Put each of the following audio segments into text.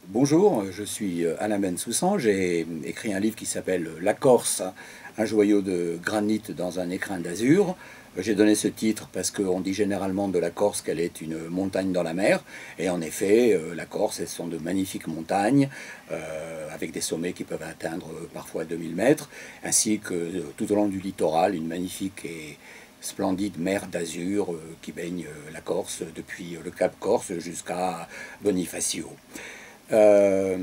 Bonjour, je suis Alain Bensoussan. J'ai écrit un livre qui s'appelle La Corse, un joyau de granit dans un écrin d'azur. J'ai donné ce titre parce qu'on dit généralement de la Corse qu'elle est une montagne dans la mer. Et en effet, la Corse, ce sont de magnifiques montagnes avec des sommets qui peuvent atteindre parfois 2000 mètres, ainsi que tout au long du littoral, une magnifique et splendide mer d'azur qui baigne la Corse depuis le Cap Corse jusqu'à Bonifacio. Euh,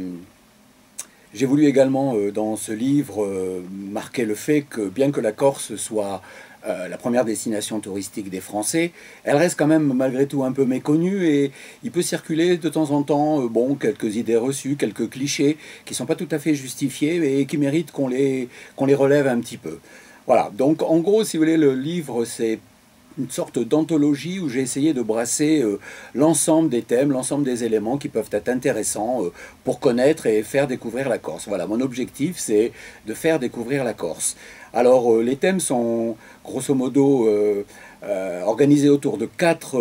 j'ai voulu également, dans ce livre, marquer le fait que bien que la Corse soit la première destination touristique des Français, elle reste quand même malgré tout un peu méconnue et il peut circuler de temps en temps bon, quelques idées reçues, quelques clichés qui ne sont pas tout à fait justifiés et qui méritent qu'on les relève un petit peu. Voilà, donc en gros, si vous voulez, le livre, c'est une sorte d'anthologie où j'ai essayé de brasser l'ensemble des thèmes, l'ensemble des éléments qui peuvent être intéressants pour connaître et faire découvrir la Corse. Voilà, mon objectif, c'est de faire découvrir la Corse. Alors, les thèmes sont grosso modo organisés autour de quatre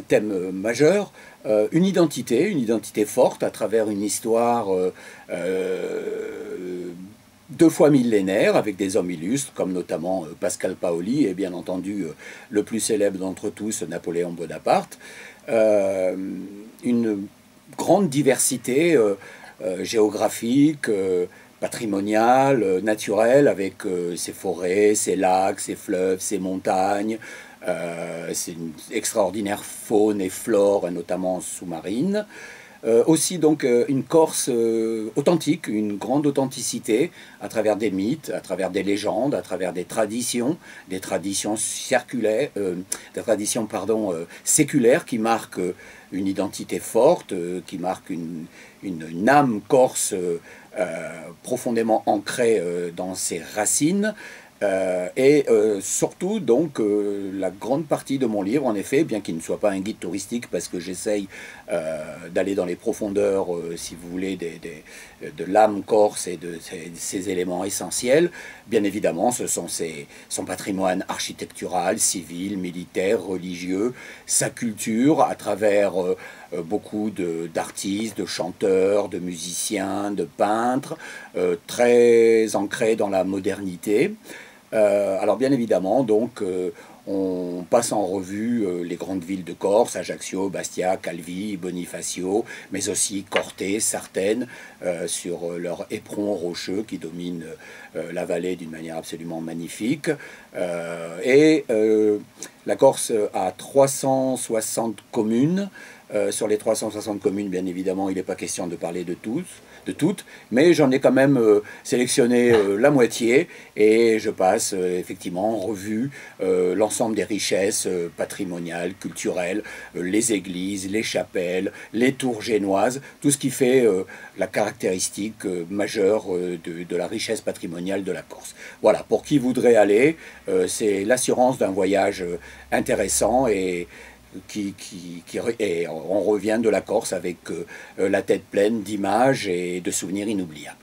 thèmes majeurs. Une identité forte à travers une histoire deux fois millénaire, avec des hommes illustres, comme notamment Pascal Paoli, et bien entendu le plus célèbre d'entre tous, Napoléon Bonaparte. Une grande diversité géographique, patrimoniale, naturelle, avec ses forêts, ses lacs, ses fleuves, ses montagnes. C'est une extraordinaire faune et flore, notamment sous-marine. Aussi donc une Corse authentique, une grande authenticité à travers des mythes, à travers des légendes, à travers des traditions circulaires, des traditions pardon, séculaires qui marquent une identité forte, qui marquent une âme corse profondément ancrée dans ses racines. Surtout donc la grande partie de mon livre, en effet, bien qu'il ne soit pas un guide touristique, parce que j'essaye d'aller dans les profondeurs, si vous voulez, de l'âme corse et de ces éléments essentiels. Bien évidemment, ce sont son patrimoine architectural, civil, militaire, religieux, sa culture à travers beaucoup d'artistes, de chanteurs, de musiciens, de peintres, très ancrés dans la modernité. Alors bien évidemment, donc, on passe en revue les grandes villes de Corse, Ajaccio, Bastia, Calvi, Bonifacio, mais aussi Corté, Sartène, sur leur éperon rocheux qui domine la vallée d'une manière absolument magnifique. La Corse a 360 communes. Sur les 360 communes, bien évidemment, il n'est pas question de parler de toutes, mais j'en ai quand même sélectionné la moitié et je passe effectivement en revue l'ensemble des richesses patrimoniales, culturelles, les églises, les chapelles, les tours génoises, tout ce qui fait la caractéristique majeure de la richesse patrimoniale de la Corse. Voilà, pour qui voudrait aller, c'est l'assurance d'un voyage intéressant et on revient de la Corse avec la tête pleine d'images et de souvenirs inoubliables.